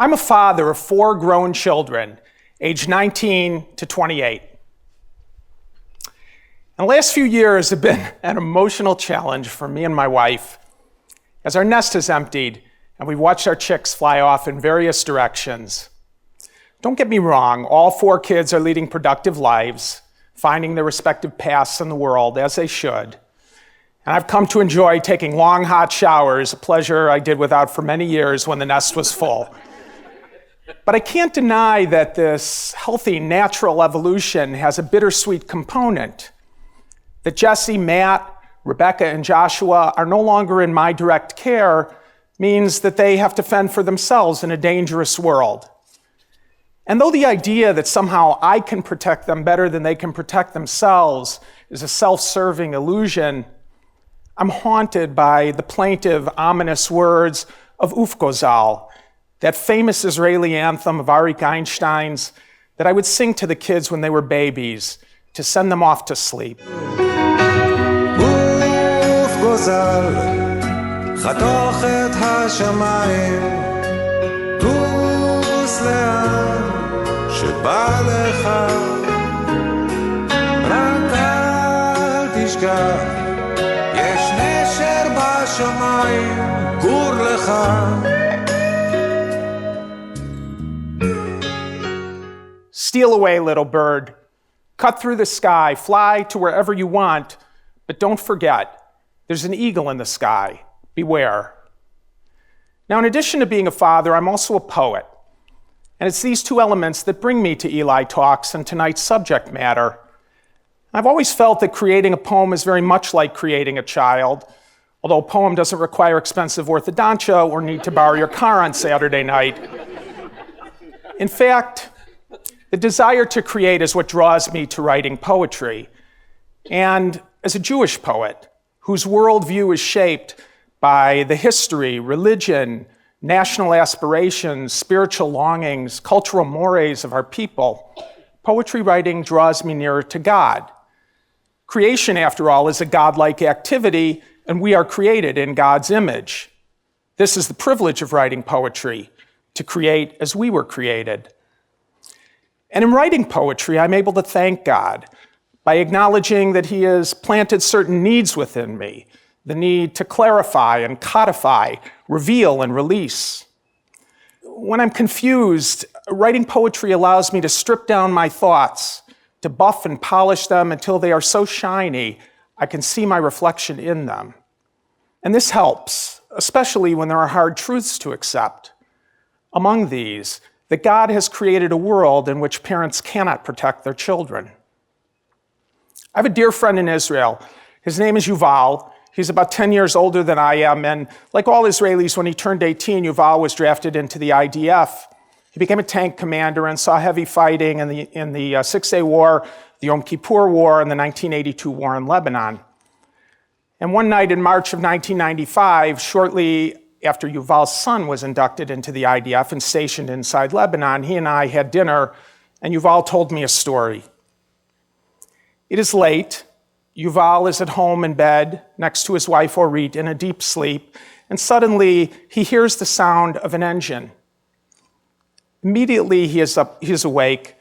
I'm a father of 4 grown children, aged 19 to 28. And the last few years have been an emotional challenge for me and my wife as our nest has emptied and we've watched our chicks fly off in various directions. Don't get me wrong, all 4 kids are leading productive lives, finding their respective paths in the world as they should. And I've come to enjoy taking long, hot showers, a pleasure I did without for many years when the nest was full. But I can't deny that this healthy, natural evolution has a bittersweet component. That Jesse, Matt, Rebecca, and Joshua are no longer in my direct care means that they have to fend for themselves in a dangerous world. And though the idea that somehow I can protect them better than they can protect themselves is a self-serving illusion, I'm haunted by the plaintive, ominous words of Ufgozal, that famous Israeli anthem of Arik Einstein's that I would sing to the kids when they were babies to send them off to sleep. Ufgozal, חתוך את השמיים, טוס לאן שבא לך, רק אל תשכח, יש נשר בשמיים, גור לך. Steal away, little bird. Cut through the sky, fly to wherever you want, but don't forget, there's an eagle in the sky. Beware. Now, in addition to being a father, I'm also a poet. And it's these 2 elements that bring me to Eli Talks and tonight's subject matter. I've always felt that creating a poem is very much like creating a child, although a poem doesn't require expensive orthodontia or need to borrow your car on Saturday night. In fact, the desire to create is what draws me to writing poetry. And as a Jewish poet, whose worldview is shaped by the history, religion, national aspirations, spiritual longings, cultural mores of our people, poetry writing draws me nearer to God. Creation, after all, is a godlike activity, and we are created in God's image. This is the privilege of writing poetry, to create as we were created. And in writing poetry, I'm able to thank God by acknowledging that He has planted certain needs within me, the need to clarify and codify, reveal and release. When I'm confused, writing poetry allows me to strip down my thoughts, to buff and polish them until they are so shiny I can see my reflection in them. And this helps, especially when there are hard truths to accept. Among these, that God has created a world in which parents cannot protect their children. I have a dear friend in Israel. His name is Yuval. He's about 10 years older than I am, and like all Israelis, when he turned 18, Yuval was drafted into the IDF. He became a tank commander and saw heavy fighting in the Six-Day War, the Yom Kippur War, and the 1982 war in Lebanon. And one night in March of 1995, shortly after Yuval's son was inducted into the IDF and stationed inside Lebanon, he and I had dinner, and Yuval told me a story. It is late. Yuval is at home in bed next to his wife Orit in a deep sleep, and suddenly he hears the sound of an engine. Immediately he is awake.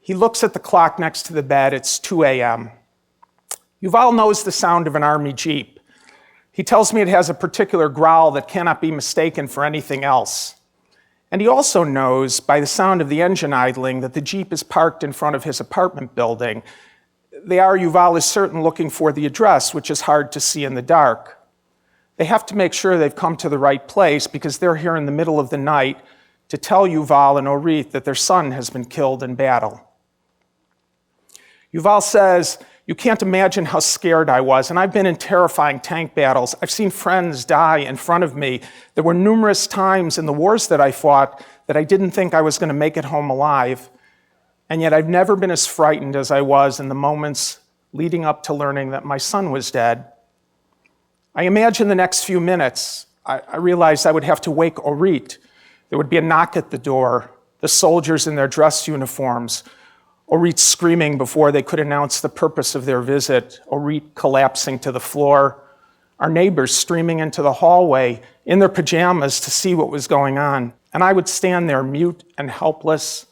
He looks at the clock next to the bed. It's 2 a.m. Yuval knows the sound of an army jeep. He tells me it has a particular growl that cannot be mistaken for anything else. And he also knows by the sound of the engine idling that the jeep is parked in front of his apartment building. Yuval is certain looking for the address, which is hard to see in the dark. They have to make sure they've come to the right place because they're here in the middle of the night to tell Yuval and Orit that their son has been killed in battle. Yuval says, "You can't imagine how scared I was, and I've been in terrifying tank battles. I've seen friends die in front of me. There were numerous times in the wars that I fought that I didn't think I was going to make it home alive. And yet I've never been as frightened as I was in the moments leading up to learning that my son was dead. I imagined the next few minutes. I realized I would have to wake Orit. There would be a knock at the door, the soldiers in their dress uniforms, Orit screaming before they could announce the purpose of their visit, Orit collapsing to the floor, our neighbors streaming into the hallway in their pajamas to see what was going on. And I would stand there mute and helpless,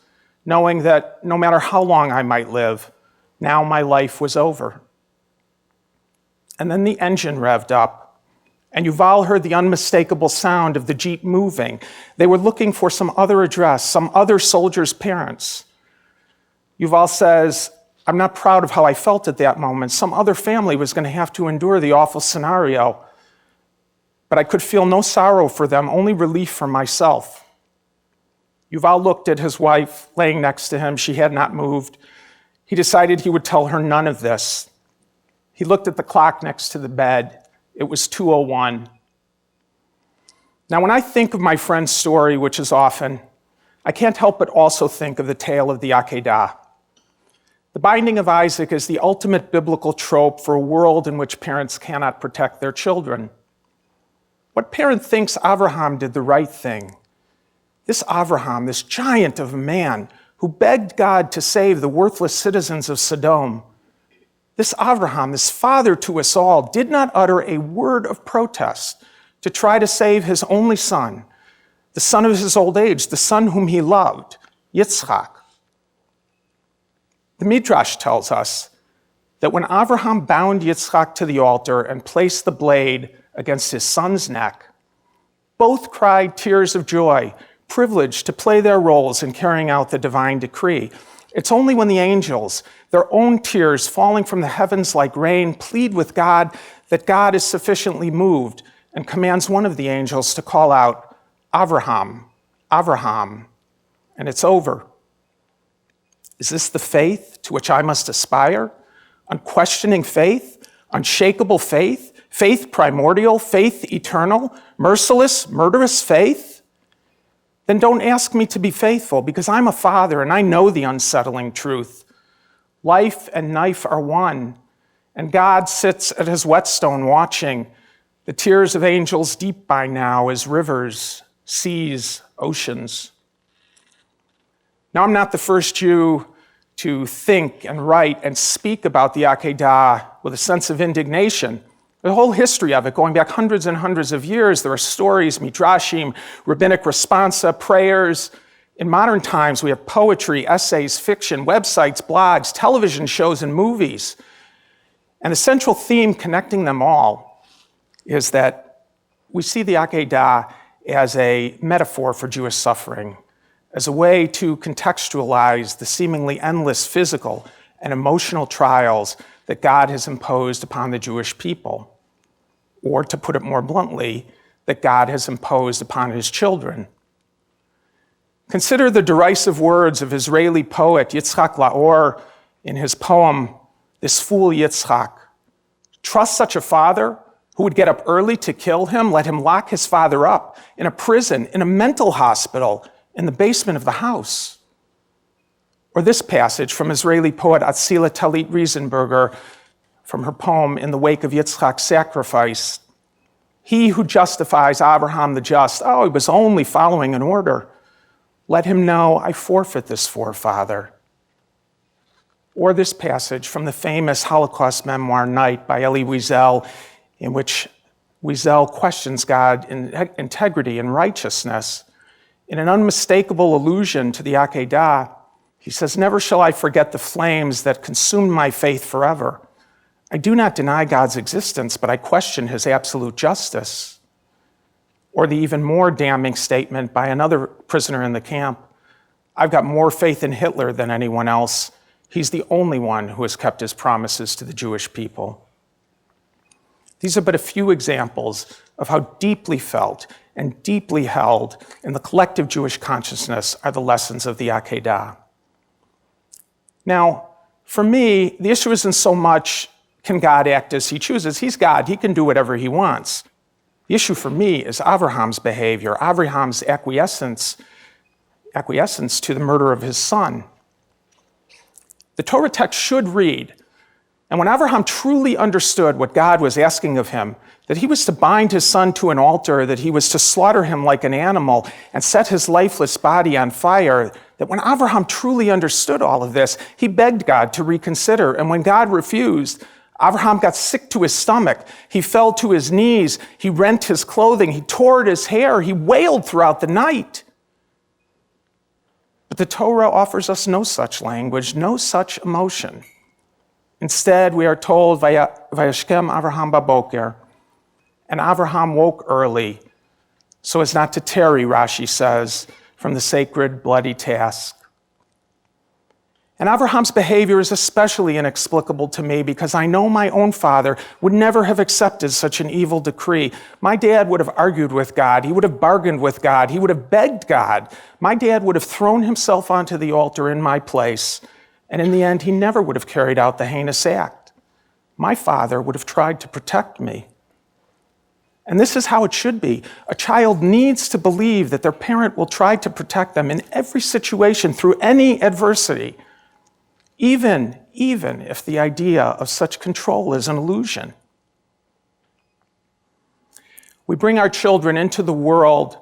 knowing that no matter how long I might live, now my life was over. And then the engine revved up, and Yuval heard the unmistakable sound of the Jeep moving. They were looking for some other address, some other soldier's parents. Yuval says, I'm not proud of how I felt at that moment. Some other family was going to have to endure the awful scenario. But I could feel no sorrow for them, only relief for myself. Yuval looked at his wife laying next to him. She had not moved. He decided he would tell her none of this. He looked at the clock next to the bed. It was 2:01. Now, when I think of my friend's story, which is often, I can't help but also think of the tale of the Akedah. The binding of Isaac is the ultimate biblical trope for a world in which parents cannot protect their children. What parent thinks Abraham did the right thing? This Abraham, this giant of a man who begged God to save the worthless citizens of Sodom, this Abraham, this father to us all, did not utter a word of protest to try to save his only son, the son of his old age, the son whom he loved, Yitzchak. The Midrash tells us that when Abraham bound Yitzchak to the altar and placed the blade against his son's neck, both cried tears of joy, privileged to play their roles in carrying out the divine decree. It's only when the angels, their own tears falling from the heavens like rain, plead with God that God is sufficiently moved and commands one of the angels to call out, Abraham, Abraham, and it's over. Is this the faith to which I must aspire? Unquestioning faith, unshakable faith, faith primordial, faith eternal, merciless, murderous faith? Then don't ask me to be faithful, because I'm a father and I know the unsettling truth. Life and knife are one, and God sits at his whetstone watching, the tears of angels deep by now as rivers, seas, oceans. Now, I'm not the first Jew to think and write and speak about the Akedah with a sense of indignation. The whole history of it, going back hundreds and hundreds of years, there are stories, midrashim, rabbinic responsa, prayers. In modern times, we have poetry, essays, fiction, websites, blogs, television shows, and movies. And the central theme connecting them all is that we see the Akedah as a metaphor for Jewish suffering, as a way to contextualize the seemingly endless physical and emotional trials that God has imposed upon the Jewish people, or to put it more bluntly, that God has imposed upon his children. Consider the derisive words of Israeli poet Yitzhak Laor in his poem, This Fool Yitzhak. Trust such a father who would get up early to kill him, let him lock his father up in a prison, in a mental hospital, in the basement of the house. Or this passage from Israeli poet Atzila Talit Riesenberger from her poem In the Wake of Yitzchak's Sacrifice. He who justifies Abraham the just, he was only following an order. Let him know I forfeit this forefather. Or this passage from the famous Holocaust memoir Night by Elie Wiesel, in which Wiesel questions God's integrity and righteousness. In an unmistakable allusion to the Akedah, he says, never shall I forget the flames that consumed my faith forever. I do not deny God's existence, but I question his absolute justice. Or the even more damning statement by another prisoner in the camp, I've got more faith in Hitler than anyone else. He's the only one who has kept his promises to the Jewish people. These are but a few examples of how deeply felt and deeply held in the collective Jewish consciousness are the lessons of the Akedah. Now, for me, the issue isn't so much, can God act as he chooses? He's God, he can do whatever he wants. The issue for me is Abraham's behavior, Abraham's acquiescence to the murder of his son. The Torah text should read, and when Abraham truly understood what God was asking of him, that he was to bind his son to an altar, that he was to slaughter him like an animal and set his lifeless body on fire, that when Abraham truly understood all of this, he begged God to reconsider. And when God refused, Abraham got sick to his stomach. He fell to his knees. He rent his clothing. He tore his hair. He wailed throughout the night. But the Torah offers us no such language, no such emotion. Instead, we are told, Vayashkem Avraham baboker, and Avraham woke early, so as not to tarry, Rashi says, from the sacred bloody task. And Avraham's behavior is especially inexplicable to me because I know my own father would never have accepted such an evil decree. My dad would have argued with God. He would have bargained with God. He would have begged God. My dad would have thrown himself onto the altar in my place. And in the end, he never would have carried out the heinous act. My father would have tried to protect me. And this is how it should be. A child needs to believe that their parent will try to protect them in every situation through any adversity, even if the idea of such control is an illusion. We bring our children into the world,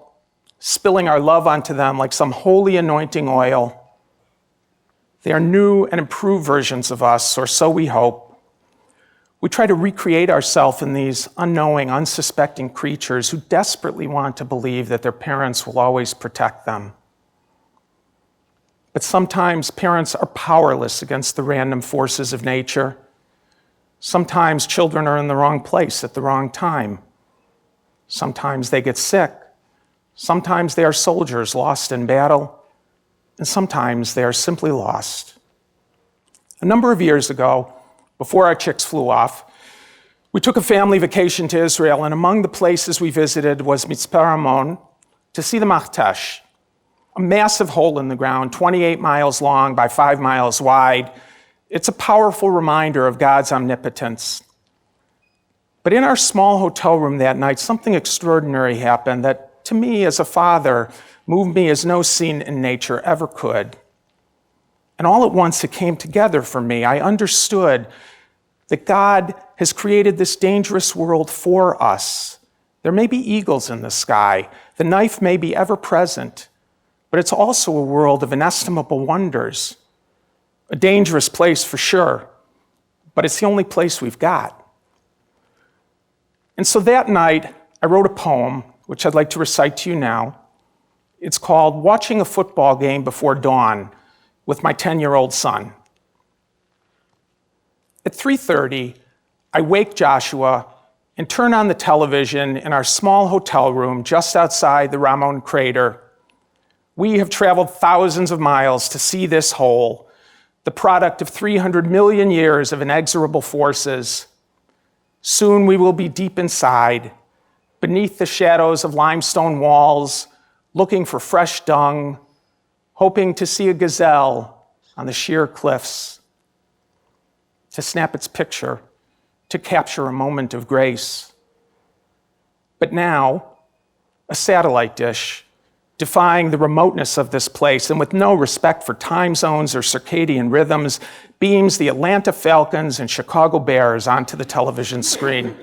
spilling our love onto them like some holy anointing oil. They are new and improved versions of us, or so we hope. We try to recreate ourselves in these unknowing, unsuspecting creatures who desperately want to believe that their parents will always protect them. But sometimes parents are powerless against the random forces of nature. Sometimes children are in the wrong place at the wrong time. Sometimes they get sick. Sometimes they are soldiers lost in battle. And sometimes they are simply lost. A number of years ago, before our chicks flew off, we took a family vacation to Israel, and among the places we visited was Mitzpeh Ramon to see the Machtesh, a massive hole in the ground, 28 miles long by 5 miles wide. It's a powerful reminder of God's omnipotence. But in our small hotel room that night, something extraordinary happened that, to me as a father, moved me as no scene in nature ever could. And all at once it came together for me. I understood that God has created this dangerous world for us. There may be eagles in the sky. The knife may be ever present, but it's also a world of inestimable wonders. A dangerous place for sure, but it's the only place we've got. And so that night, I wrote a poem, which I'd like to recite to you now. It's called Watching a Football Game Before Dawn with My 10-year-old son. At 3:30, I wake Joshua and turn on the television in our small hotel room just outside the Ramon crater. We have traveled thousands of miles to see this hole, the product of 300 million years of inexorable forces. Soon we will be deep inside, beneath the shadows of limestone walls, looking for fresh dung, hoping to see a gazelle on the sheer cliffs, to snap its picture, to capture a moment of grace. But now, a satellite dish, defying the remoteness of this place and with no respect for time zones or circadian rhythms, beams the Atlanta Falcons and Chicago Bears onto the television screen.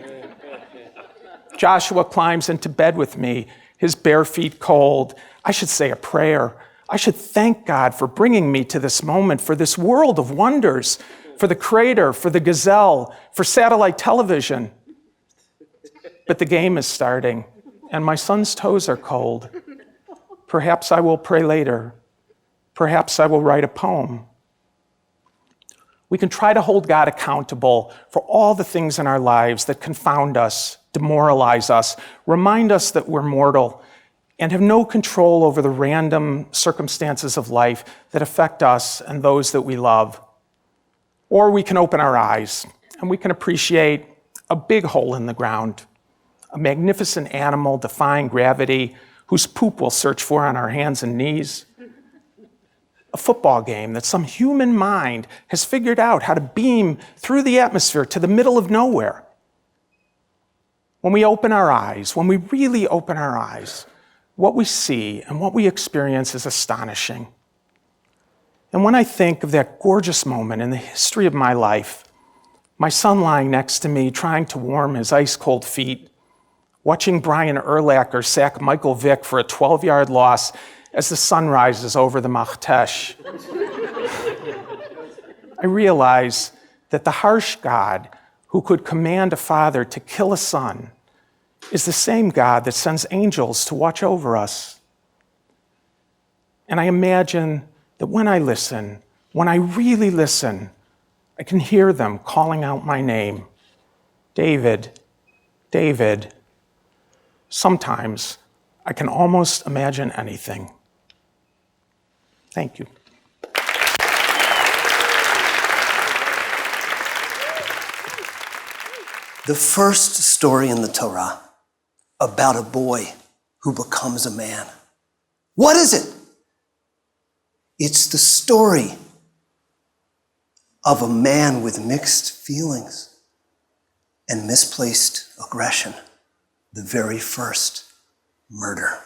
Joshua climbs into bed with me, his bare feet cold. I should say a prayer. I should thank God for bringing me to this moment, for this world of wonders, for the crater, for the gazelle, for satellite television. But the game is starting, and my son's toes are cold. Perhaps I will pray later. Perhaps I will write a poem. We can try to hold God accountable for all the things in our lives that confound us, demoralize us, remind us that we're mortal, and have no control over the random circumstances of life that affect us and those that we love. Or we can open our eyes and we can appreciate a big hole in the ground, a magnificent animal defying gravity whose poop we'll search for on our hands and knees, a football game that some human mind has figured out how to beam through the atmosphere to the middle of nowhere. When we open our eyes, when we really open our eyes, what we see and what we experience is astonishing. And when I think of that gorgeous moment in the history of my life, my son lying next to me trying to warm his ice-cold feet, watching Brian Urlacher sack Michael Vick for a 12-yard loss as the sun rises over the Machtesh, I realize that the harsh God who could command a father to kill a son is the same God that sends angels to watch over us. And I imagine that when I listen, when I really listen, I can hear them calling out my name. David, David. Sometimes I can almost imagine anything. Thank you. The first story in the Torah about a boy who becomes a man. What is it? It's the story of a man with mixed feelings and misplaced aggression, the very first murder.